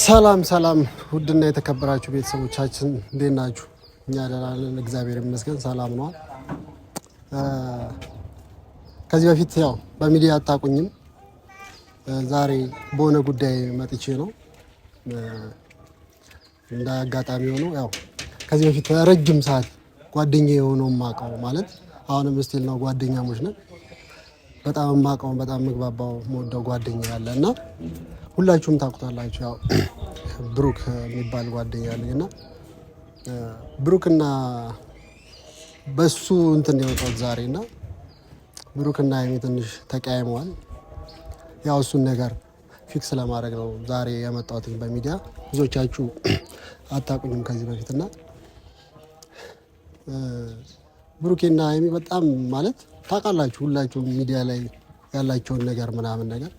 ሰላም ሰላም ውድና የተከበራችሁ ቤተሰቦቻችን እንዴት ናችሁ? እኛ ደህና ነን፣ እግዚአብሔር ይመስገን ሰላም ነው። ከዚህ በፊት ያው በሚዲያ አታውቁኝም። ዛሬ በሆነ ጉዳይ መጥቼ ነው። እንደ አጋጣሚ ሆኖ ያው ከዚህ በፊት ረጅም ሰዓት ጓደኛዬ የሆነው ማቀው ማለት አሁንም ስቲል ነው ጓደኛሞች ነን። በጣም ማቀው በጣም ምግባባው ሞደው ጓደኛ ያለ እና ሁላችሁም ታውቁታላችሁ። ያው ብሩክ የሚባል ጓደኛ አለኝ እና ብሩክና በሱ እንትን የወጣው ዛሬና ብሩክና ሀይሚ ትንሽ ተቀያይመዋል። ያው እሱን ነገር ፊክስ ለማድረግ ነው ዛሬ የመጣሁት በሚዲያ። ብዙዎቻችሁ አታውቁኝም ከዚህ በፊትና ብሩኬና ሀይሚ በጣም ማለት ታውቃላችሁ ሁላችሁም ሚዲያ ላይ ያላቸውን ነገር ምናምን ነገር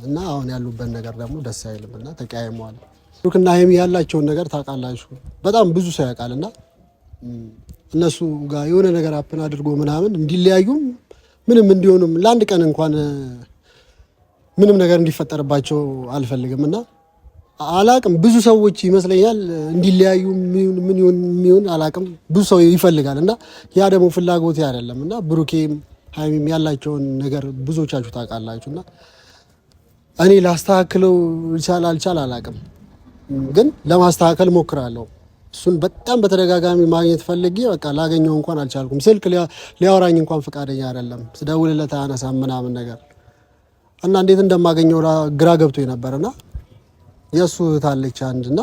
እና አሁን ያሉበት ነገር ደግሞ ደስ አይልም እና ተቀያይመዋል። ብሩክና ሀይሚ ያላቸውን ነገር ታውቃላችሁ በጣም ብዙ ሰው ያውቃልና እነሱ ጋር የሆነ ነገር አፕን አድርጎ ምናምን እንዲለያዩም ምንም እንዲሆኑም ለአንድ ቀን እንኳን ምንም ነገር እንዲፈጠርባቸው አልፈልግም እና አላቅም። ብዙ ሰዎች ይመስለኛል እንዲለያዩ ምን ይሁን አላቅም ብዙ ሰው ይፈልጋል እና ያ ደግሞ ፍላጎቴ አይደለም እና ብሩኬም ሀይሚም ያላቸውን ነገር ብዙዎቻችሁ ታውቃላችሁና እኔ ላስተካክለው ይቻላል አላቅም፣ ግን ለማስተካከል ሞክራለሁ። እሱን በጣም በተደጋጋሚ ማግኘት ፈልጌ በቃ ላገኘው እንኳን አልቻልኩም። ስልክ ሊያወራኝ እንኳን ፈቃደኛ አይደለም። ስደውልለት አያነሳም ምናምን ነገር እና እንዴት እንደማገኘው ግራ ገብቶ ነበርና የእሱ እህት አለች አንድና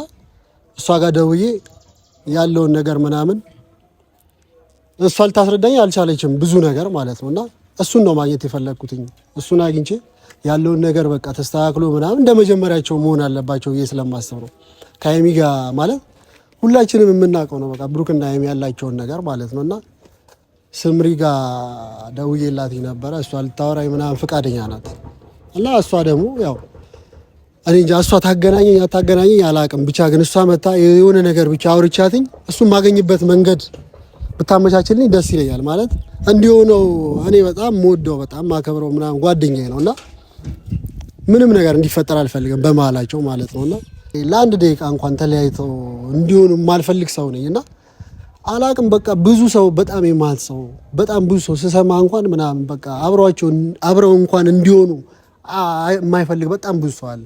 እሷ ጋር ደውዬ ያለውን ነገር ምናምን እሷ ልታስረዳኝ አልቻለችም፣ ብዙ ነገር ማለት ነው። እና እሱን ነው ማግኘት የፈለግኩትኝ። እሱን አግኝቼ ያለውን ነገር በቃ ተስተካክሎ ምናምን እንደ መጀመሪያቸው መሆን አለባቸው ብዬ ስለማስብ ነው። ከሀይሚ ጋር ማለት ሁላችንም የምናውቀው ነው በቃ ብሩክና ሀይሚ ያላቸውን ነገር ማለት ነው። እና ስምሪ ጋር ደውዬላት ነበረ፣ እሷ ልታወራኝ ምናምን ፈቃደኛ ናት። እና እሷ ደግሞ ያው እኔ እንጃ እሷ ታገናኘኝ አታገናኘኝ አላውቅም፣ ብቻ ግን እሷ መታ የሆነ ነገር ብቻ አውርቻትኝ እሱን ማገኝበት መንገድ ብታመቻችልኝ ደስ ይለኛል። ማለት እንዲሆነው እኔ በጣም የምወደው በጣም ማከብረው ምናምን ጓደኛዬ ነው እና ምንም ነገር እንዲፈጠር አልፈልግም በመሀላቸው ማለት ነው። እና ለአንድ ደቂቃ እንኳን ተለያይተው እንዲሆኑ የማልፈልግ ሰው ነኝ እና አላቅም በቃ ብዙ ሰው በጣም የማል ሰው በጣም ብዙ ሰው ስሰማ እንኳን ምናምን በቃ አብረው እንኳን እንዲሆኑ የማይፈልግ በጣም ብዙ ሰው አለ።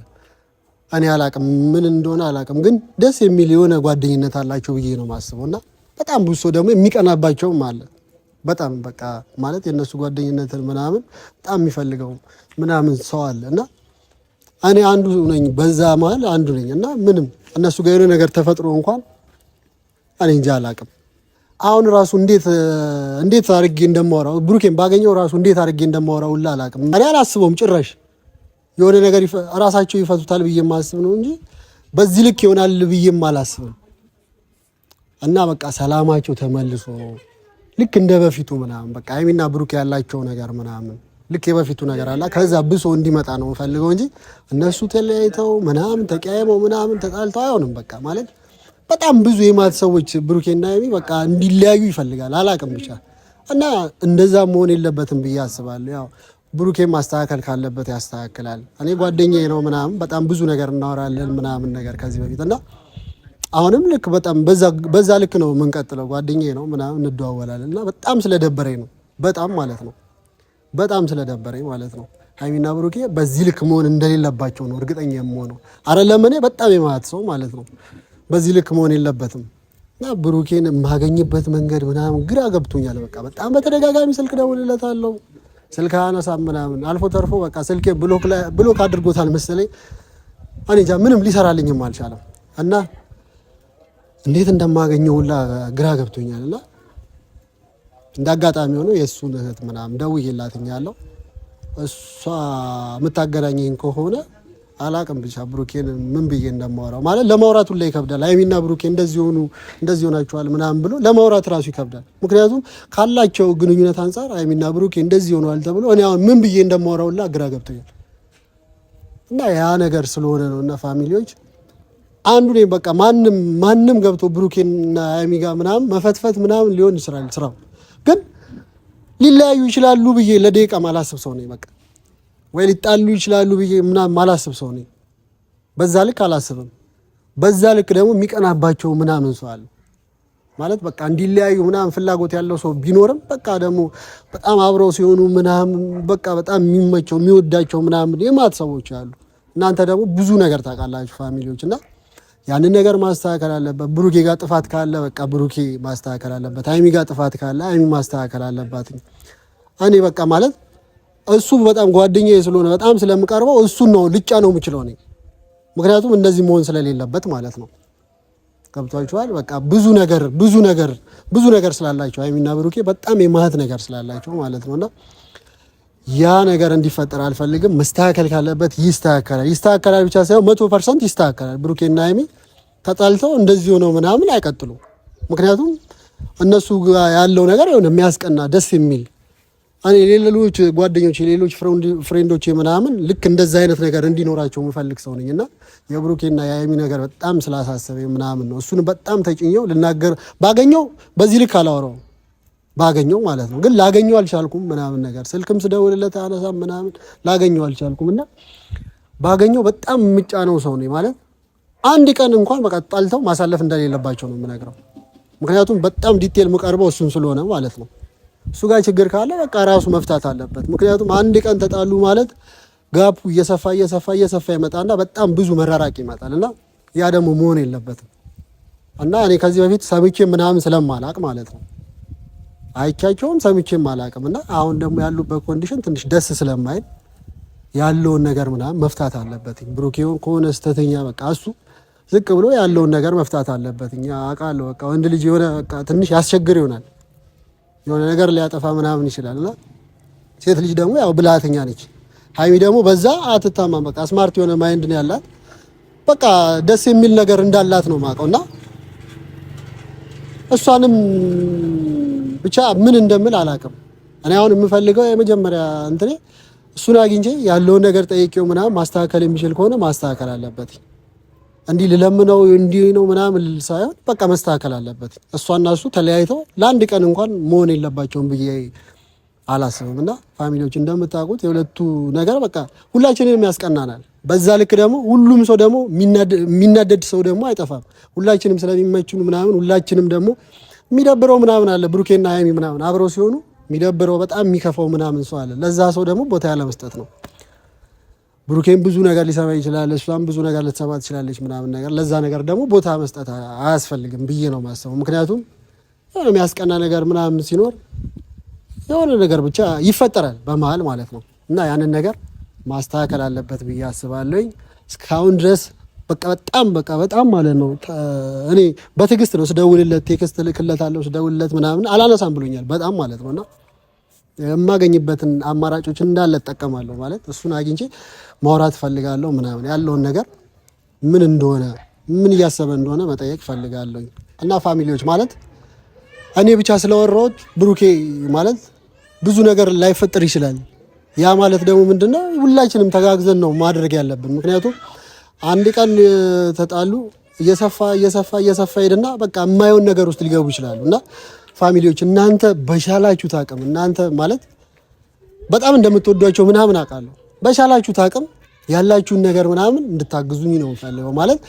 እኔ አላቅም ምን እንደሆነ አላቅም፣ ግን ደስ የሚል የሆነ ጓደኝነት አላቸው ብዬ ነው የማስበው። እና በጣም ብዙ ሰው ደግሞ የሚቀናባቸውም አለ በጣም በቃ ማለት የእነሱ ጓደኝነትን ምናምን በጣም የሚፈልገው ምናምን ሰው አለ እና እኔ አንዱ ነኝ፣ በዛ መሀል አንዱ ነኝ። እና ምንም እነሱ ጋር የሆነ ነገር ተፈጥሮ እንኳን እኔ እንጃ አላቅም። አሁን ራሱ እንዴት አድርጌ እንደማወራው ብሩኬን ባገኘው ራሱ እንዴት አድርጌ እንደማወራው ሁላ አላቅም። እኔ አላስበውም ጭራሽ የሆነ ነገር ራሳቸው ይፈቱታል ብዬ ማስብ ነው እንጂ በዚህ ልክ ይሆናል ብዬም አላስብም። እና በቃ ሰላማቸው ተመልሶ ልክ እንደ በፊቱ ምናምን በቃ ሀይሚና ብሩክ ያላቸው ነገር ምናምን ልክ የበፊቱ ነገር አለ ከዛ ብሶ እንዲመጣ ነው የምፈልገው እንጂ እነሱ ተለያይተው ምናምን ተቀያይመው ምናምን ተጣልተው አይሆንም። በቃ ማለት በጣም ብዙ የማት ሰዎች ብሩኬና ሀይሚ በቃ እንዲለያዩ ይፈልጋል አላቅም ብቻ እና እንደዛ መሆን የለበትም ብዬ አስባለሁ። ያው ብሩኬ ማስተካከል ካለበት ያስተካክላል። እኔ ጓደኛዬ ነው ምናምን በጣም ብዙ ነገር እናወራለን ምናምን ነገር ከዚህ በፊት እና አሁንም ልክ በጣም በዛ ልክ ነው የምንቀጥለው። ጓደኛዬ ነው ምናምን እንደዋወላለን እና በጣም ስለደበረኝ ነው በጣም ማለት ነው በጣም ስለደበረኝ ማለት ነው። ሀይሚና ብሩኬ በዚህ ልክ መሆን እንደሌለባቸው ነው እርግጠኛ የምሆነው። አይደለም እኔ በጣም የማት ሰው ማለት ነው በዚህ ልክ መሆን የለበትም። እና ብሩኬን የማገኝበት መንገድ ምናምን ግራ ገብቶኛል። በቃ በጣም በተደጋጋሚ ስልክ ደውልለታለሁ፣ ስልክ አያነሳም ምናምን። አልፎ ተርፎ በቃ ስልኬ ብሎክ አድርጎታል መሰለኝ። እኔ እንጃ ምንም ሊሰራልኝም አልቻለም። እና እንዴት እንደማገኘው ሁላ ግራ ገብቶኛል። እና እንደ አጋጣሚ ሆኖ የእሱን እህት ምናምን ደውዬላትኛለሁ። እሷ የምታገናኘኝ ከሆነ አላቅም ብቻ ብሩኬን ምን ብዬ እንደማወራው ማለት ለማውራት ሁላ ይከብዳል። ሀይሚና ብሩኬ እንደዚህ ሆናችኋል ምናምን ብሎ ለማውራት ራሱ ይከብዳል። ምክንያቱም ካላቸው ግንኙነት አንጻር ሀይሚና ብሩኬ እንደዚህ ሆነዋል ተብሎ እኔ አሁን ምን ብዬ እንደማወራው ሁላ ግራ ገብቶኛል። እና ያ ነገር ስለሆነ ነው እና ፋሚሊዎች አንዱ ነኝ በቃ ማንም ገብቶ ብሩኬና ሀይሚ ጋር ምናምን መፈትፈት ምናምን ሊሆን ይችላል ስራው፣ ግን ሊለያዩ ይችላሉ ብዬ ለደቂቃ ማላስብ ሰው ነኝ በቃ ወይ ሊጣሉ ይችላሉ ብዬ ምናምን ማላስብ ሰው ነኝ። በዛ ልክ አላስብም። በዛ ልክ ደግሞ የሚቀናባቸው ምናምን ሰው አለ ማለት በቃ እንዲለያዩ ምናምን ፍላጎት ያለው ሰው ቢኖርም በቃ ደግሞ በጣም አብረው ሲሆኑ ምናምን በቃ በጣም የሚመቸው የሚወዳቸው ምናምን የማት ሰዎች አሉ። እናንተ ደግሞ ብዙ ነገር ታውቃላችሁ ፋሚሊዎች እና ያንን ነገር ማስተካከል አለበት። ብሩኬ ጋር ጥፋት ካለ በቃ ብሩኬ ማስተካከል አለበት። ሃይሚ ጋር ጥፋት ካለ ሃይሚ ማስተካከል አለባት። እኔ በቃ ማለት እሱ በጣም ጓደኛዬ ስለሆነ በጣም ስለምቀርበው እሱን ነው ልጫ ነው የምችለው እኔ ምክንያቱም እንደዚህ መሆን ስለሌለበት ማለት ነው። ገብቷችኋል? በቃ ብዙ ነገር ስላላቸው ሃይሚና ብሩኬ በጣም የማህት ነገር ስላላቸው ማለት ነውና ያ ነገር እንዲፈጠር አልፈልግም። መስተካከል ካለበት ይስተካከላል ብቻ ሳይሆን 100% ይስተካከላል። ብሩኬና ሃይሚ ተጣልተው እንደዚህ ሆነው ምናምን አይቀጥሉ። ምክንያቱም እነሱ ጋር ያለው ነገር የሆነ የሚያስቀና ደስ የሚል እኔ ሌሎች ጓደኞቼ ሌሎች ፍሬንዶቼ ምናምን ልክ እንደዛ አይነት ነገር እንዲኖራቸው የምፈልግ ሰው ነኝና የብሩኬና የሃይሚ ነገር በጣም ስላሳሰበኝ ምናምን ነው እሱን በጣም ተጭኘው ልናገር ባገኘው በዚህ ልክ አላወራው ባገኘው ማለት ነው። ግን ላገኘው አልቻልኩም ምናምን ነገር ስልክም ስደውልለት አነሳም ምናምን ላገኘው አልቻልኩምና ባገኘው በጣም የምጫነው ሰው ነኝ ማለት አንድ ቀን እንኳን በቃ ጣልተው ማሳለፍ እንደሌለባቸው ነው የምነግረው። ምክንያቱም በጣም ዲቴል የምቀርበው እሱን ስለሆነ ማለት ነው። እሱ ጋር ችግር ካለ በቃ ራሱ መፍታት አለበት። ምክንያቱም አንድ ቀን ተጣሉ ማለት ጋፑ እየሰፋ ይመጣና በጣም ብዙ መራራቅ ይመጣልና ያ ደግሞ መሆን የለበትም። እና እኔ ከዚህ በፊት ሰምቼ ምናምን ስለማላቅ ማለት ነው አይቻቸውም ሰምቼም አላቅም። እና አሁን ደግሞ ያሉበት ኮንዲሽን ትንሽ ደስ ስለማይል ያለውን ነገር ምናምን መፍታት አለበት። ብሩኬውን ከሆነ ስተተኛ በቃ እሱ ዝቅ ብሎ ያለውን ነገር መፍታት አለበት። እኛ አውቃለሁ በቃ ወንድ ልጅ የሆነ በቃ ትንሽ ያስቸግር ይሆናል የሆነ ነገር ሊያጠፋ ምናምን ይችላልና ሴት ልጅ ደግሞ ያው ብልሃተኛ ነች። ሃይሚ ደግሞ በዛ አትታማም። በቃ ስማርት የሆነ ማይንድ ነው ያላት። በቃ ደስ የሚል ነገር እንዳላት ነው ማውቀውና እሷንም ብቻ ምን እንደምል አላውቅም። እኔ አሁን የምፈልገው የመጀመሪያ እንትኔ እሱን አግኝቼ ያለውን ነገር ጠይቄው ምናምን ማስተካከል የሚችል ከሆነ ማስተካከል አለበት። እንዲህ ልለምነው እንዲህ ነው ምናምን ሳይሆን በቃ መስተካከል አለበት። እሷና እሱ ተለያይተው ለአንድ ቀን እንኳን መሆን የለባቸውም ብዬ አላስብም። እና ፋሚሊዎች እንደምታውቁት የሁለቱ ነገር በቃ ሁላችንም ያስቀናናል። በዛ ልክ ደግሞ ሁሉም ሰው ደግሞ የሚናደድ ሰው ደግሞ አይጠፋም። ሁላችንም ስለሚመቹን ምናምን ሁላችንም ደግሞ የሚደብረው ምናምን አለ። ብሩኬና ሃይሚ ምናምን አብረው ሲሆኑ የሚደብረው በጣም የሚከፋው ምናምን ሰው አለ። ለዛ ሰው ደግሞ ቦታ ያለ መስጠት ነው። ብሩኬን ብዙ ነገር ሊሰማ ይችላል፣ እሷም ብዙ ነገር ልትሰማ ትችላለች ምናምን ነገር። ለዛ ነገር ደግሞ ቦታ መስጠት አያስፈልግም ብዬ ነው የማስበው። ምክንያቱም የሆነ የሚያስቀና ነገር ምናምን ሲኖር የሆነ ነገር ብቻ ይፈጠራል በመሀል ማለት ነው። እና ያንን ነገር ማስተካከል አለበት ብዬ አስባለሁኝ። እስካሁን ድረስ በጣም ማለት ነው እኔ በትዕግስት ነው ስደውልለት፣ ቴክስት ልክለታለሁ፣ ስደውልለት ምናምን አላነሳም ብሎኛል በጣም ማለት ነውና የማገኝበትን አማራጮች እንዳለ እጠቀማለሁ ማለት እሱን አግኝቼ ማውራት ፈልጋለሁ ምናምን ያለውን ነገር ምን እንደሆነ ምን እያሰበ እንደሆነ መጠየቅ ፈልጋለሁ። እና ፋሚሊዎች ማለት እኔ ብቻ ስለወራሁት ብሩኬ ማለት ብዙ ነገር ላይፈጠር ይችላል። ያ ማለት ደግሞ ምንድነው ሁላችንም ተጋግዘን ነው ማድረግ ያለብን። ምክንያቱም አንድ ቀን ተጣሉ እየሰፋ ሄድና በቃ የማይሆን ነገር ውስጥ ሊገቡ ይችላሉ። እና ፋሚሊዎች እናንተ በሻላችሁት አቅም እናንተ ማለት በጣም እንደምትወዷቸው ምናምን አውቃለሁ። በሻላችሁት አቅም ያላችሁን ነገር ምናምን እንድታግዙኝ ነው የምፈልገው ማለት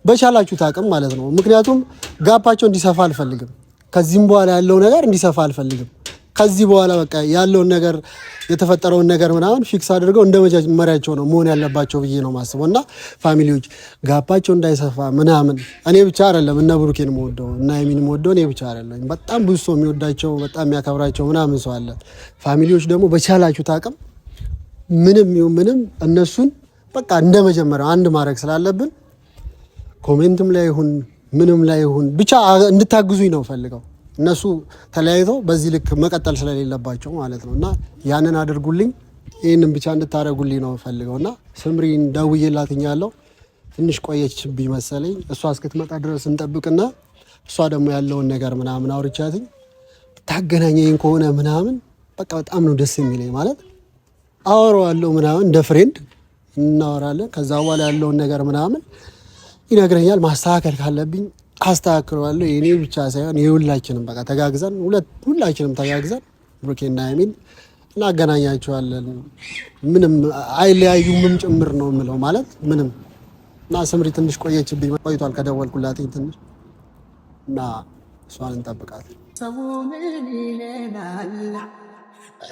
በሻላችሁት አቅም ማለት ነው። ምክንያቱም ጋፓቸው እንዲሰፋ አልፈልግም። ከዚህም በኋላ ያለው ነገር እንዲሰፋ አልፈልግም። ከዚህ በኋላ በቃ ያለውን ነገር የተፈጠረውን ነገር ምናምን ፊክስ አድርገው እንደ መጀመሪያቸው ነው መሆን ያለባቸው ብዬ ነው ማስበው። እና ፋሚሊዎች ጋፓቸው እንዳይሰፋ ምናምን እኔ ብቻ አይደለም እነ ብሩኬን የምወደው እና ሃይሚን የምወደው እኔ ብቻ አይደለም። በጣም ብዙ ሰው የሚወዳቸው በጣም የሚያከብራቸው ምናምን ሰው አለ። ፋሚሊዎች ደግሞ በቻላችሁት አቅም ምንም እነሱን በቃ እንደ መጀመሪያው አንድ ማድረግ ስላለብን ኮሜንትም ላይ ይሁን ምንም ላይ ይሁን ብቻ እንድታግዙኝ ነው ፈልገው እነሱ ተለያይተው በዚህ ልክ መቀጠል ስለሌለባቸው ማለት ነው። እና ያንን አድርጉልኝ፣ ይህንን ብቻ እንድታደርጉልኝ ነው ፈልገውና ስምሪን ደውዬላትኛለሁ። ትንሽ ቆየችብኝ መሰለኝ። እሷ እስክትመጣ ድረስ እንጠብቅና እሷ ደግሞ ያለውን ነገር ምናምን አውርቻትኝ ታገናኘኝ ከሆነ ምናምን በቃ በጣም ነው ደስ የሚለኝ ማለት አወራዋለሁ ምናምን እንደ ፍሬንድ እናወራለን። ከዛ በኋላ ያለውን ነገር ምናምን ይነግረኛል። ማስተካከል ካለብኝ አስተካክለዋለሁ። የኔ ብቻ ሳይሆን የሁላችንም በቃ ተጋግዘን ሁላችንም ተጋግዘን ብሩኬና ሃይሚን እናገናኛቸዋለን። ምንም አይለያዩምም ጭምር ነው የምለው ማለት ምንም እና ስምሪ ትንሽ ቆየችብኝ። ቆይቷል ከደወልኩላት ትንሽ እና እሷን እንጠብቃት። ሰው ምን ይለናል?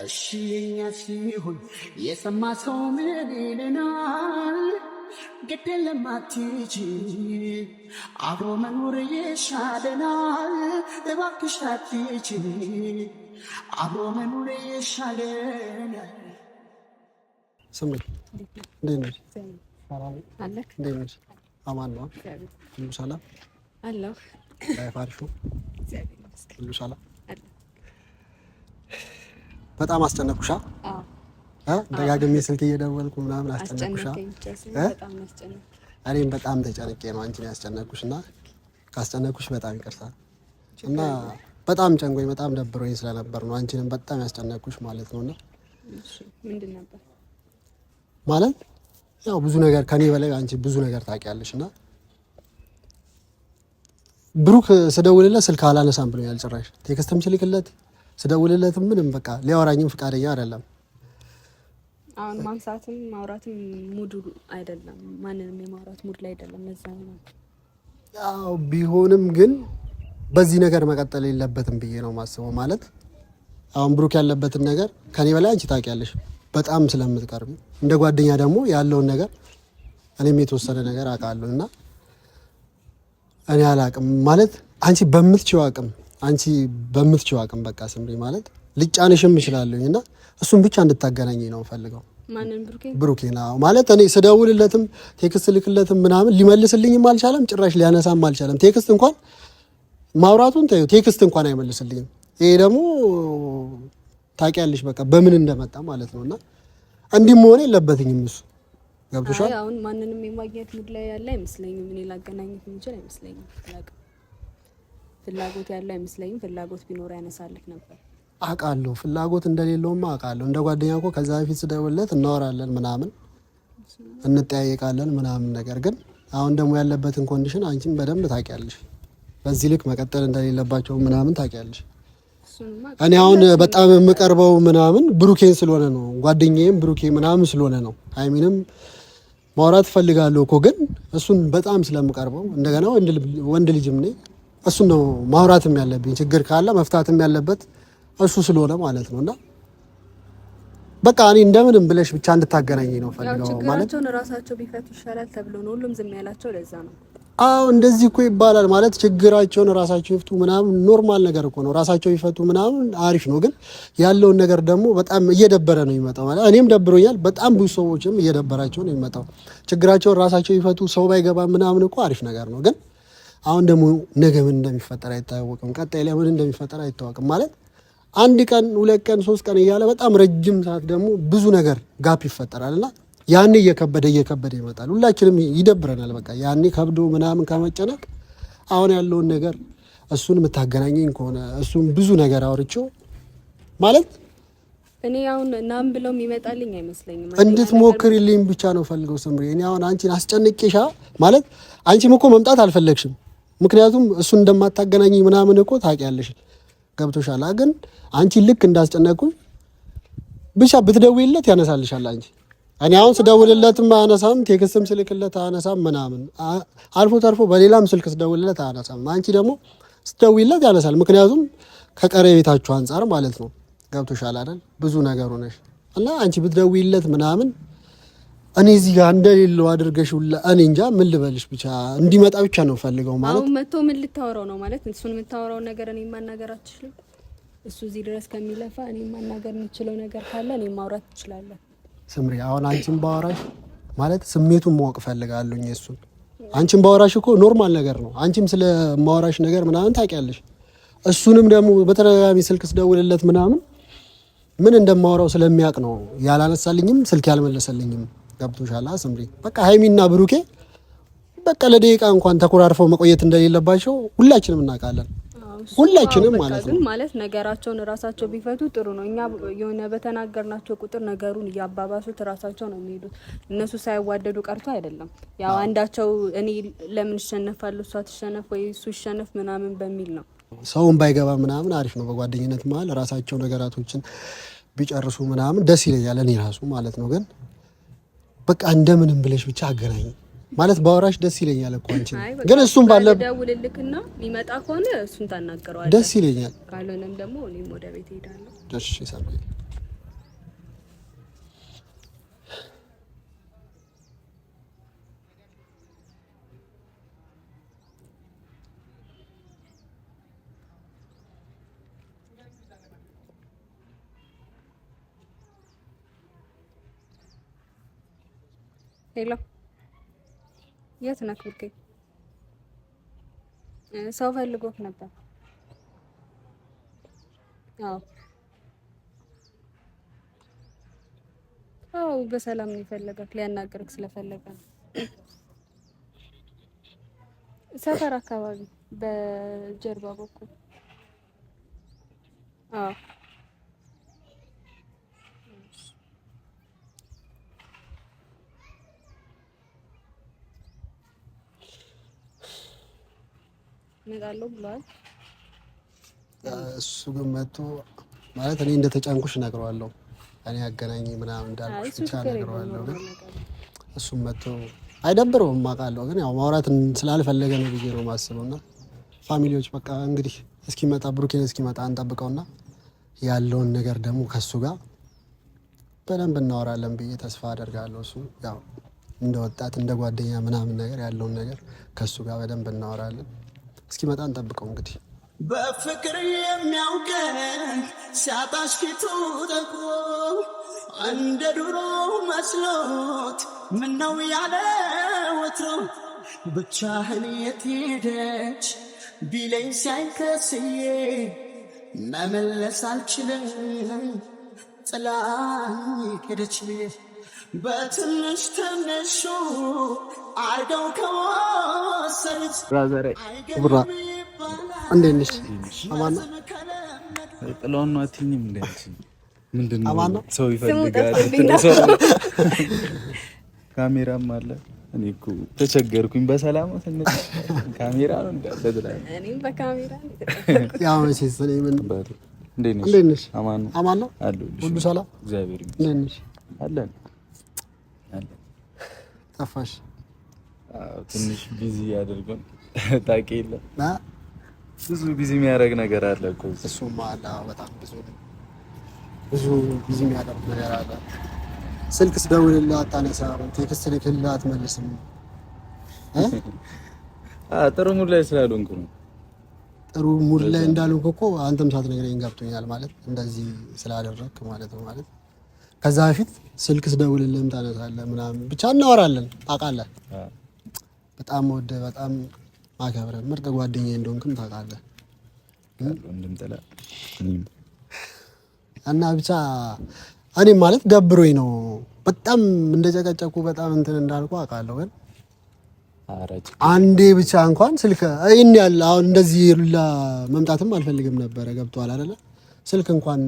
እሺ የኛ ሲሆን የሰማ ሰው ምን ይለናል? ግድ የለም አትሂጂ፣ አብሮ መኖር ይሻለናል። እባክሽ አትሂጂ፣ አብሮ መኖር ይሻለናል። ስምሪ እንዴት ነሽ? እንዴት ነሽ? አማን ነው? ሁሉ ሰላም አለሁ። ፋሪሹ ሁሉ ሰላም። በጣም አስጨነቅኩሻ? ደጋግሜ ስልክ እየደወልኩ ምናምን አስጨነቅኩሻ? እኔም በጣም ተጨነቄ ነው አንቺን ያስጨነቅኩሽ እና ካስጨነቅኩሽ በጣም ይቅርታ እና በጣም ጨንቆኝ በጣም ደብሮኝ ስለነበር ነው አንቺንም በጣም ያስጨነቅኩሽ ማለት ነውና ምንድን ነበር ማለት ያው ብዙ ነገር ከኔ በላይ አንቺ ብዙ ነገር ታውቂያለሽ እና ብሩክ ስደውልለት ስልክ አላነሳም ብሎኛል። ጭራሽ ቴክስትም ስልክለት ስደውልለትም ምንም በቃ ሊያወራኝም ፍቃደኛ አይደለም። አሁን ማንሳትም ማውራትም ሙዱ አይደለም፣ ማንንም የማውራት ሙድ ላይ አይደለም። ለዛ ነው ያው ቢሆንም ግን በዚህ ነገር መቀጠል የለበትም ብዬ ነው ማስበው። ማለት አሁን ብሩክ ያለበትን ነገር ከኔ በላይ አንቺ ታውቂያለሽ በጣም ስለምትቀርቢ፣ እንደ ጓደኛ ደግሞ ያለውን ነገር እኔም የተወሰነ ነገር አውቃለሁ እና እኔ አላቅም ማለት አንቺ በምትችው አቅም በቃ ስምሪ ማለት ልጫንሽም እችላለሁ እና እሱን ብቻ እንድታገናኝ ነው ፈልገው። ማንን? ብሩኬን ማለት እኔ ስደውልለትም ቴክስት ልክለትም ምናምን ሊመልስልኝም አልቻለም፣ ጭራሽ ሊያነሳም አልቻለም። ቴክስት እንኳን ማውራቱን ታዩ ቴክስት እንኳን አይመልስልኝም። ይሄ ደግሞ ታውቂያለሽ በቃ በምን እንደመጣ ማለት ነውና እንዲህ መሆን የለበትኝም እሱ ገብቶሻል። አሁን ማንንም የማግኘት ሙድ ላይ ያለ አይመስለኝም። እኔ ላገናኘት የምችል አይመስለኝም። ፍላጎት ያለ አይመስለኝም። ፍላጎት ቢኖር ያነሳልክ ነበር። አውቃለሁ ፍላጎት እንደሌለውማ አውቃለሁ። እንደ ጓደኛ እኮ ከዛ በፊት ስደውልለት እናወራለን ምናምን እንጠያየቃለን ምናምን። ነገር ግን አሁን ደግሞ ያለበትን ኮንዲሽን አንቺም በደንብ ታውቂያለሽ። በዚህ ልክ መቀጠል እንደሌለባቸው ምናምን ታውቂያለሽ። እኔ አሁን በጣም የምቀርበው ምናምን ብሩኬን ስለሆነ ነው፣ ጓደኛዬም ብሩኬ ምናምን ስለሆነ ነው። አይሚንም ማውራት ፈልጋለሁ እኮ ግን እሱን በጣም ስለምቀርበው እንደገና ወንድ ልጅም ነኝ፣ እሱን ነው ማውራትም ያለብኝ። ችግር ካለ መፍታትም ያለበት እሱ ስለሆነ ማለት ነውና በቃ እኔ እንደምንም ብለሽ ብቻ እንድታገናኝ ነው ፈልገው ማለት ችግራቸውን ራሳቸው ቢፈቱ ይሻላል ተብሎ ነው ሁሉም ዝም ያላቸው። ለዛ ነው አዎ እንደዚህ እኮ ይባላል ማለት ችግራቸውን ራሳቸው ይፍቱ ምናምን ኖርማል ነገር እኮ ነው። ራሳቸው ይፈቱ ምናምን አሪፍ ነው። ግን ያለውን ነገር ደግሞ በጣም እየደበረ ነው የሚመጣው። ማለት እኔም ደብሮኛል፣ በጣም ብዙ ሰዎችም እየደበራቸው ነው የሚመጣው። ችግራቸውን ራሳቸው ይፈቱ ሰው ባይገባ ምናምን እኮ አሪፍ ነገር ነው። ግን አሁን ደግሞ ነገ ምን እንደሚፈጠር አይታወቅም። ቀጣይ ላይ ምን እንደሚፈጠር አይታወቅም። ማለት አንድ ቀን 2 ቀን 3 ቀን እያለ በጣም ረጅም ሰዓት ደግሞ ብዙ ነገር ጋፕ ይፈጠራልና ያኔ እየከበደ ይመጣል። ሁላችንም ይደብረናል። በቃ ያኔ ከብዶ ምናምን ከመጨነቅ አሁን ያለውን ነገር እሱን የምታገናኘኝ ከሆነ እሱን ብዙ ነገር አውርቼው ማለት እኔ አሁን ናም ብለው የሚመጣልኝ አይመስለኝም። እንድትሞክሪልኝ ብቻ ነው ፈልገው ስምሪ። እኔ አሁን አንቺን አስጨንቄሻ ማለት አንቺም እኮ መምጣት አልፈለግሽም። ምክንያቱም እሱን እንደማታገናኘኝ ምናምን እኮ ታውቂያለሽ። ገብቶሻል። ግን አንቺ ልክ እንዳስጨነቁኝ ብቻ ብትደውይለት ያነሳልሻል አንቺ። እኔ አሁን ስደውልለትም አያነሳም፣ ቴክስትም ስልክለት አያነሳም ምናምን። አልፎ ተርፎ በሌላም ስልክ ስደውልለት አያነሳም። አንቺ ደግሞ ስደውይለት ያነሳል። ምክንያቱም ከቀረቤታችሁ አንጻር ማለት ነው። ገብቶሻል አይደል? ብዙ ነገር ሆነሽ እና አንቺ ብትደውይለት ምናምን እኔ እዚህ ጋር እንደሌለው አድርገሽ እኔ እንጃ ምን ልበልሽ። ብቻ እንዲመጣ ብቻ ነው ፈልገው ማለት አሁን መጥቶ ምን ልታወራው ነው ማለት እሱን የምታወራው ነገር እኔ ማናገር አትችልም። እሱ እዚህ ድረስ ከሚለፋ እኔ ማናገር የምችለው ነገር ካለ እኔ ማውራት ትችላለህ። ስምሪ አሁን አንቺን ባወራሽ ማለት ስሜቱን ማወቅ ፈልጋለሁ። እሱን አንቺን ባወራሽ እኮ ኖርማል ነገር ነው። አንቺም ስለ ማወራሽ ነገር ምናምን ታውቂያለሽ። እሱንም ደግሞ በተደጋጋሚ ስልክ ስደውልለት ምናምን ምን እንደማወራው ስለሚያውቅ ነው ያላነሳልኝም ስልክ ያልመለሰልኝም። ገብቶሻል ስምሪ? በቃ ሃይሚና ብሩኬ በቃ ለደቂቃ እንኳን ተኮራርፈው መቆየት እንደሌለባቸው ሁላችንም እናውቃለን። ሁላችንም ማለት ነው። ማለት ነገራቸውን ራሳቸው ቢፈቱ ጥሩ ነው። እኛ የሆነ በተናገርናቸው ቁጥር ነገሩን እያባባሱት ራሳቸው ነው የሚሄዱት። እነሱ ሳይዋደዱ ቀርቶ አይደለም። ያው አንዳቸው እኔ ለምን እሸነፋለሁ እሷ ትሸነፍ ወይ እሱ ይሸነፍ ምናምን በሚል ነው። ሰውን ባይገባ ምናምን አሪፍ ነው። በጓደኝነት መሀል ራሳቸው ነገራቶችን ቢጨርሱ ምናምን ደስ ይለኛል እኔ ራሱ ማለት ነው። ግን በቃ እንደምንም ብለሽ ብቻ አገናኝ ማለት ባወራሽ ደስ ይለኛል እኮ አንቺ ግን እሱም ባለ ደውልልክና የሚመጣ ከሆነ እሱን ታናገረዋለህ። ደስ ይለኛል። ካልሆነም ደግሞ እኔም ወደ ቤት ሄዳለሁ። እሺ ሰማይ ሄሎ የት ነህ ብሩኬ? ሰው ፈልጎት ነበር። አዎ በሰላም ነው የፈለገክ፣ ሊያናግርክ ስለፈለገ ነው። ሰፈር አካባቢ በጀርባ በኩል። አዎ እመጣለሁ ብለዋል። እሱ ግን መጥቶ ማለት እኔ እንደተጫንኩሽ እነግረዋለሁ። እኔ አገናኝ ምናምን እንዳልኩሽ ብቻ እነግረዋለሁ። ግን እሱም መጥቶ አይደብረውም አውቃለሁ። ግን ያው ማውራት ስላልፈለገ ነው ብዬ ነው የማስበው። እና ፋሚሊዎች በቃ እንግዲህ እስኪመጣ ብሩኬን እስኪመጣ እንጠብቀውና ያለውን ነገር ደግሞ ከሱ ጋር በደንብ እናወራለን ብዬ ተስፋ አደርጋለሁ። እሱ ያው እንደ ወጣት እንደ ጓደኛ ምናምን ነገር ያለውን ነገር ከሱ ጋር በደንብ እናወራለን። እስኪመጣ እንጠብቀው እንግዲህ። በፍቅር የሚያውቀን ሲያጣሽ ፊቱ ጠቁሮ እንደ ድሮ መስሎት ምነው ያለ ወትሮ ብቻህን የት ሄደች ቢለኝ ሲያይከስዬ መመለስ አልችልም ጥላኝ ሄደች በትንሽ ትንሹ አርገው ከወሰዱት ብራዘር ብራ እንዴት ነሽ? አማን ነው። ጥላውን ነው አትይኝም እንዴ? ምንድነው አማን ነው። ሰው ይፈልጋል። ካሜራም አለ። እኔ እኮ ተቸገርኩኝ። በሰላም ትንሽ ካሜራ ነው እንዳለ እኔም በካሜራ ያው መቼስ እኔ ምን እንዴት ነሽ? አማን ነው። አማን ነው። ሁሉ ሰላም እግዚአብሔር ይመስገን። እንዴት ነሽ? አለን ጠፋሽ? ትንሽ ቢዚ ያደርገን ታውቂ የለ ብዙ ቢዚ የሚያደርግ ነገር አለ እኮ እሱማ አለ። በጣም ብዙ ቢዚ የሚያደርግ ነገር አለ። ስልክ ስደውልልህ አታነሳም፣ ቴክስት ልክልህ አትመልስም። ጥሩ ሙድ ላይ ስላልሆንኩ ነው። ጥሩ ሙድ ላይ እንዳልሆንኩ እኮ አንተም ሳትነግረኝ ገብቶኛል። ማለት እንደዚህ ስላደረግክ ማለት ነው። ማለት ከዛ በፊት ስልክ ስደውልልህም ታነሳለህ ምናምን ብቻ እናወራለን። ታውቃለህ በጣም ወደ በጣም ማከብረን ምርጥ ጓደኛዬ እንደሆንክም ታውቃለህ። እና ብቻ እኔም ማለት ደብሮኝ ነው በጣም እንደጨቀጨኩ በጣም እንትን እንዳልኩ አውቃለሁ። ግን አንዴ ብቻ እንኳን ስልክ ይሄን ያለ አሁን እንደዚህ ሁላ መምጣትም አልፈልግም ነበረ። ገብቶሃል አይደለ? ስልክ እንኳን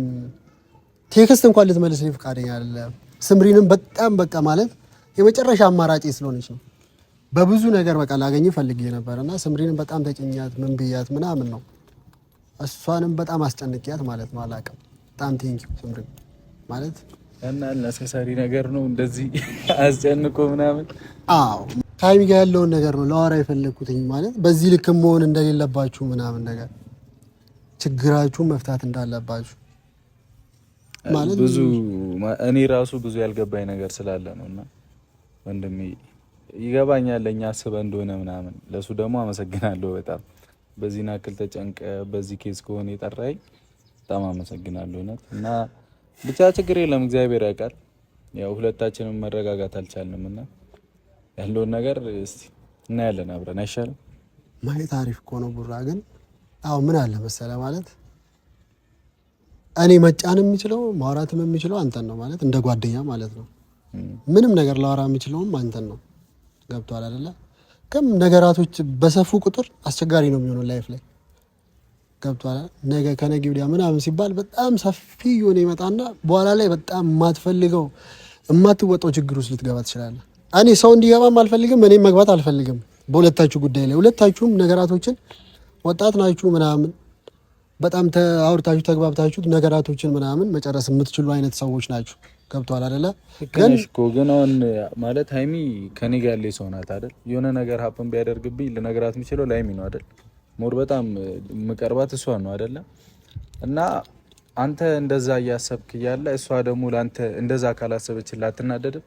ቴክስት እንኳን ልትመልስልኝ ፈቃደኛ አይደለም። ስምሪንም በጣም በቃ ማለት የመጨረሻ አማራጭ ስለሆነች ነው። በብዙ ነገር በቃ ላገኝ ፈልጌ ነበርና ስምሪንም በጣም ተጭኛት ምን ብያት ምናምን ነው። እሷንም በጣም አስጨንቂያት ማለት ነው። አላውቅም። በጣም ቴንኪው ስምሪ ማለት እና ነሰሰሪ ነገር ነው እንደዚህ አስጨንቆ ምናምን። አዎ ከሀይሚ ጋር ያለውን ነገር ነው ለዋራ የፈለግኩትኝ ማለት በዚህ ልክ መሆን እንደሌለባችሁ ምናምን ነገር ችግራችሁ መፍታት እንዳለባችሁ ማለት ብዙ እኔ ራሱ ብዙ ያልገባኝ ነገር ስላለ ነውና ወንድሜ ይገባኛል። ለኛ አስበህ እንደሆነ ምናምን ለሱ ደግሞ አመሰግናለሁ በጣም በዚህ ናክል ተጨንቀ በዚህ ኬስ ከሆነ የጠራኝ በጣም አመሰግናለሁ እውነት። እና ብቻ ችግር የለም እግዚአብሔር ያውቃል። ያው ሁለታችንም መረጋጋት አልቻልንም እና ያለውን ነገር እስቲ እናያለን አብረን አይሻልም? ማየት አሪፍ እኮ ነው ቡራ። ግን አዎ ምን አለ መሰለ ማለት እኔ መጫን የምችለው ማውራትም የምችለው አንተን ነው ማለት እንደ ጓደኛ ማለት ነው። ምንም ነገር ላወራ የምችለውም አንተን ነው። ገብቶሃል አይደለ? ግን ነገራቶች በሰፉ ቁጥር አስቸጋሪ ነው የሚሆነው ላይፍ ላይ ገብቶሃል። ነገ ከነገ ወዲያ ምናምን ሲባል በጣም ሰፊ የሆነ ይመጣና በኋላ ላይ በጣም የማትፈልገው የማትወጣው ችግር ውስጥ ልትገባ ትችላለህ። እኔ ሰው እንዲገባም አልፈልግም፣ እኔም መግባት አልፈልግም በሁለታችሁ ጉዳይ ላይ። ሁለታችሁም ነገራቶችን ወጣት ናችሁ ምናምን በጣም አውርታችሁ ተግባብታችሁ ነገራቶችን ምናምን መጨረስ የምትችሉ አይነት ሰዎች ናችሁ። ገብቷል አይደለ? ግን አሁን ማለት ሃይሚ ከኔ ጋር ያለ ሰው ናት አይደል? የሆነ ነገር ሀፕን ቢያደርግብኝ ልነግራት የምችለው ለሃይሚ ነው አይደል? ሞር በጣም መቀርባት እሷ ነው አይደለ? እና አንተ እንደዛ እያሰብክ እያለ እሷ ደግሞ ለአንተ እንደዛ ካላሰበችልህ አትናደድም?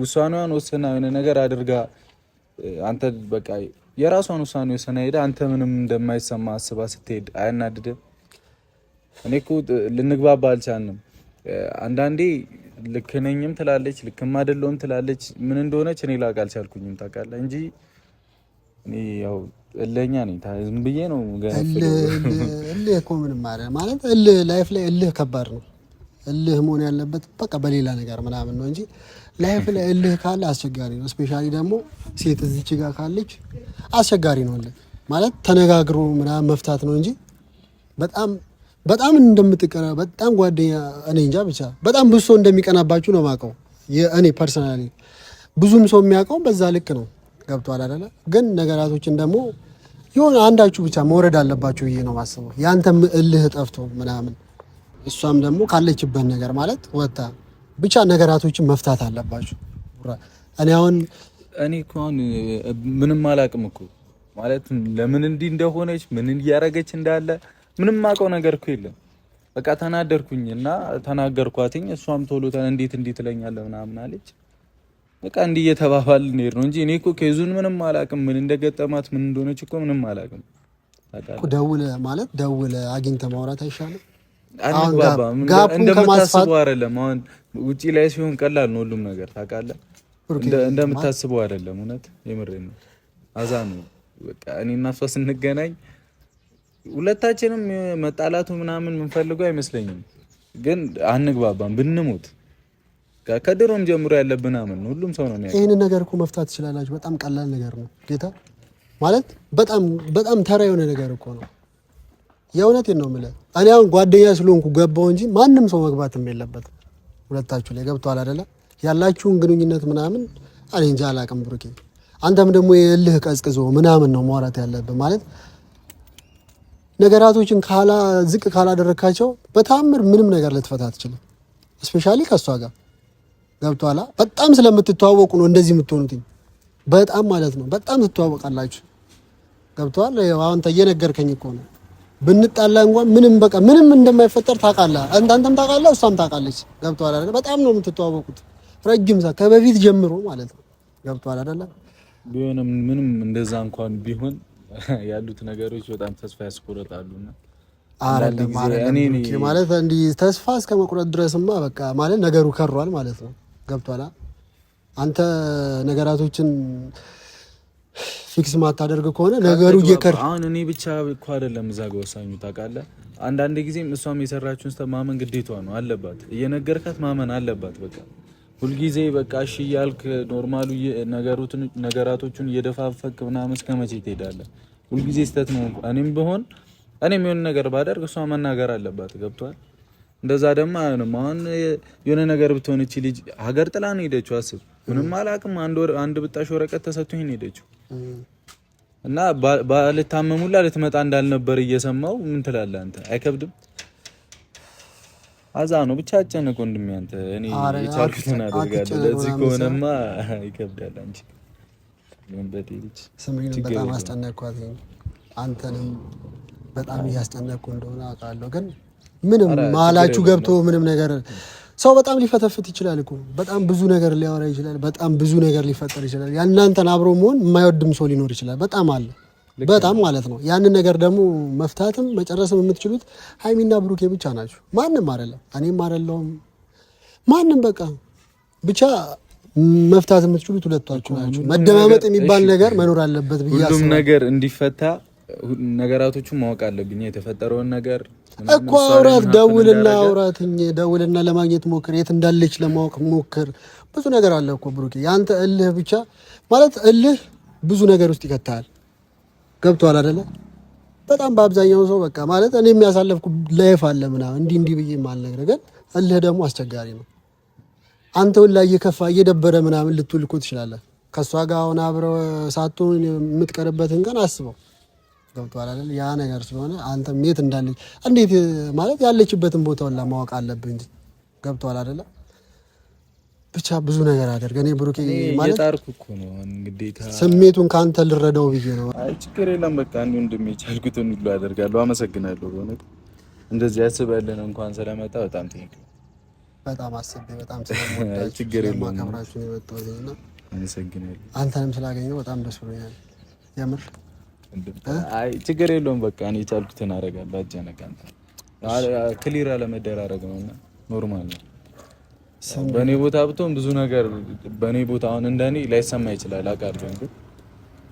ውሳኔዋን ወስና የሆነ ነገር አድርጋ አንተ በቃ የራሷን ውሳኔ ወስና ሄዳ አንተ ምንም እንደማይሰማ አስባ ስትሄድ አያናድድም? እኔ እኮ ልንግባባ አልቻልንም። አንዳንዴ ልክ ነኝም ትላለች፣ ልክም አይደለሁም ትላለች። ምን እንደሆነች እኔ ላውቅ አልቻልኩኝም ታውቃለህ እንጂ እኔ ያው እልህኛ ነኝ። ዝም ብዬ ነው እልህ እኮ ምንም ማለት ላይፍ ላይ እልህ ከባድ ነው። እልህ መሆን ያለበት በቃ በሌላ ነገር ምናምን ነው እንጂ ላይፍ ላይ እልህ ካለ አስቸጋሪ ነው። ስፔሻሊ ደግሞ ሴት እዚች ጋር ካለች አስቸጋሪ ነው። ማለት ተነጋግሮ ምናምን መፍታት ነው እንጂ በጣም እንደምትቀራ በጣም ጓደኛ እኔ እንጃ ብቻ በጣም ብዙ ሰው እንደሚቀናባችሁ ነው የማውቀው። እኔ ፐርሰናሊ ብዙም ሰው የሚያውቀው በዛ ልክ ነው። ገብቷል አይደለ? ግን ነገራቶችን ደግሞ የሆነ አንዳችሁ ብቻ መውረድ አለባችሁ ብዬ ነው የማስበው። ያንተም እልህ ጠፍቶ ምናምን እሷም ደግሞ ካለችበት ነገር ማለት ወጣ ብቻ ነገራቶችን መፍታት አለባችሁ። እኔ እኮ አሁን ምንም አላውቅም እኮ ማለት ለምን እንዲህ እንደሆነች ምን እያደረገች እንዳለ ምንም አውቀው ነገር እኮ የለም። በቃ ተናደርኩኝ እና ተናገርኳትኝ። እሷም ቶሎ እንዴት ትለኛለህ ምናምን አለች። በቃ እንዲህ እየተባባልን እንሄድ ነው እንጂ እኔ እኮ ኬዙን ምንም አላውቅም። ምን እንደገጠማት ምን እንደሆነች እኮ ምንም አላውቅም። ደውለህ አግኝተህ ማውራት አይሻልም? አንግባባም እንደምታስበው አይደለም። አሁን ውጪ ላይ ሲሆን ቀላል ነው ሁሉም ነገር ታውቃለህ። እንደምታስበው አይደለም። እውነት የምሬን ነው። አዛ ነው በቃ እኔ እና እሷ ስንገናኝ ሁለታችንም መጣላቱ ምናምን የምንፈልገው አይመስለኝም። ግን አንግባባም ብንሞት ከድሮም ጀምሮ ያለብን አመን ነው። ሁሉም ሰው ነው የሚያውቀው። ይሄን ነገር እኮ መፍታት ትችላላችሁ። በጣም ቀላል ነገር ነው ጌታ ማለት በጣም ተራ የሆነ ነገር እኮ ነው። የእውነቴን ነው የምልህ። እኔ አሁን ጓደኛ ስለሆንኩ ገባው እንጂ ማንም ሰው መግባትም የለበትም። ሁለታችሁ ላይ ገብቷል አይደለ? ያላችሁን ግንኙነት ምናምን እኔ እንጃ አላውቅም ብሩኬ። አንተም ደግሞ የእልህ ቀዝቅዞ ምናምን ነው ማውራት ያለብህ ማለት ነገራቶችን ዝቅ ካላደረካቸው በታምር ምንም ነገር ልትፈታ አትችልም። ስፔሻሊ ከሷ ጋር ገብቷላ። በጣም ስለምትተዋወቁ ነው እንደዚህ የምትሆኑት። በጣም ማለት ነው በጣም ትተዋወቃላችሁ። ገብቷል። አሁን እየነገርከኝ እኮ ነው። ብንጣላ እንኳን ምንም እንደማይፈጠር ታውቃለህ። አንተም ታውቃለህ፣ እሷም ታውቃለች። ገብቷል አይደል? በጣም ነው የምትተዋወቁት ረጅም ሰዓት ከበፊት ጀምሮ ማለት ነው። ገብቷል አይደል? ቢሆንም ምንም እንደዛ እንኳን ቢሆን ያሉት ነገሮች በጣም ተስፋ ያስቆርጣሉና ማለት እንዲህ ተስፋ እስከ መቁረጥ ድረስማ በቃ ማለት ነገሩ ከሯል ማለት ነው። ገብቷል። አንተ ነገራቶችን ፊክስ ማታደርግ ከሆነ ነገሩ እየከር አሁን እኔ ብቻ እኮ አይደለም እዛ ጋር ወሳኙ ታውቃለህ። አንዳንድ ጊዜም እሷም የሰራችውን ማመን ግዴታዋ ነው አለባት። እየነገርካት ማመን አለባት። በቃ ሁልጊዜ በቃ እሺ እያልክ ኖርማሉ ነገራቶቹን እየደፋፈቅ ምናምን እስከ መቼ ትሄዳለህ? ሁልጊዜ ስህተት ነው። እኔም የሆነ ነገር ባደርግ እሷ መናገር አለባት። ገብቷል። እንደዛ ደግሞ አይሆንም። አሁን የሆነ ነገር ብትሆን እቺ ልጅ ሀገር ጥላ ነው ሄደችው። አስብ። ምንም አላውቅም። አንድ ብጣሽ ወረቀት ተሰጥቶኝ ነው ሄደችው እና ባልታመሙላ ልትመጣ እንዳልነበር እየሰማው ምን ትላለህ አንተ? አይከብድም? አዛ ነው ብቻ አጨነቅ ወንድሜ አንተ። እኔ የቻልኩትን አደርጋለሁ። ለዚህ ከሆነማ ይከብዳል። አንቺ ምን በቴልች ስምሪን በጣም አስጨነቅኳት። አንተንም በጣም እያስጨነቅኩ እንደሆነ አውቃለሁ። ግን ምንም ማላችሁ ገብቶ ምንም ነገር ሰው በጣም ሊፈተፍት ይችላል እኮ። በጣም ብዙ ነገር ሊያወራ ይችላል። በጣም ብዙ ነገር ሊፈጠር ይችላል። ያንናንተን አብሮ መሆን የማይወድም ሰው ሊኖር ይችላል። በጣም አለ በጣም ማለት ነው። ያንን ነገር ደግሞ መፍታትም መጨረስም የምትችሉት ሃይሚና ብሩኬ ብቻ ናችሁ። ማንም አይደለም። እኔም አይደለሁም ማንም። በቃ ብቻ መፍታት የምትችሉት ሁለታችሁ ናችሁ። መደማመጥ የሚባል ነገር መኖር አለበት ብዬ አስባለሁ። ሁሉም ነገር እንዲፈታ ነገራቶቹን ማወቅ አለብኝ። የተፈጠረውን ነገር እኮ ደውልና ለማግኘት ሞክር። የት እንዳለች ለማወቅ ሞክር። ብዙ ነገር አለ እኮ ብሩኬ። ያንተ እልህ ብቻ ማለት እልህ ብዙ ነገር ውስጥ ይከታል። ገብቷል አይደለ? በጣም በአብዛኛው ሰው በቃ ማለት እኔ የሚያሳለፍኩ ላይፍ አለ ምናምን እንዲህ ብዬ ማልነግርህ፣ ግን እልህ ደግሞ አስቸጋሪ ነው። አንተውን ላይ እየከፋ እየደበረ ምናምን ልትውል እኮ ትችላለህ። ከእሷ ጋር አሁን አብረው ሳትሆን የምትቀርበትን ቀን አስበው። ገብቷል አይደል? ያ ነገር ስለሆነ አንተም የት እንዳለች እንዴት ማለት ያለችበትን ቦታውን ለማወቅ አለብህ እንጂ። ገብቷል አይደለ? ብቻ ብዙ ነገር አደርገ እኔ ብሩኬ ማለት እየጣርኩ እኮ ነው እንግዲህ ስሜቱን ካንተ ልረዳው ብዬ ነው። አይ ችግር የለም በቃ አንዱ እንደሚቻልኩትን ሁሉ አደርጋለሁ። አመሰግናለሁ በእውነት እንደዚህ ያስበልን እንኳን ስለመጣ በጣም ቴንክ በጣም አስቤ በጣም ስለምወዳችሁ ችግር የለውም ስለማከብራችሁ ነው የመጣሁትና አመሰግናለሁ። አንተንም ስላገኘው በጣም ደስ ብሎኛል የምር። አይ ችግር የለውም በቃ እኔ የቻልኩትን አደርጋለሁ። አጀነቃ አንተ ክሊር አለመደራረግ ነውና ኖርማል ነው። በእኔ ቦታ ብትሆን ብዙ ነገር በእኔ ቦታ አሁን እንደኔ ላይሰማ ይችላል አውቃለሁ፣ ግን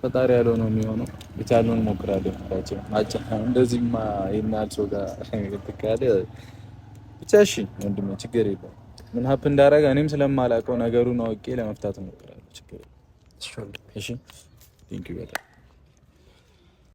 ፈጣሪ ያለው ነው የሚሆነው። የቻልነውን እንሞክራለን። እንደዚህማ ይናል ሰው ጋር ትካለ ብቻ እሺ ወንድሜ ችግር የለውም። ምን ሀፕ እንዳደረገ እኔም ስለማላውቀው ነገሩን አውቄ ለመፍታት እሞክራለሁ። ችግር የለም። እሺ ቴንክ ዩ በጣም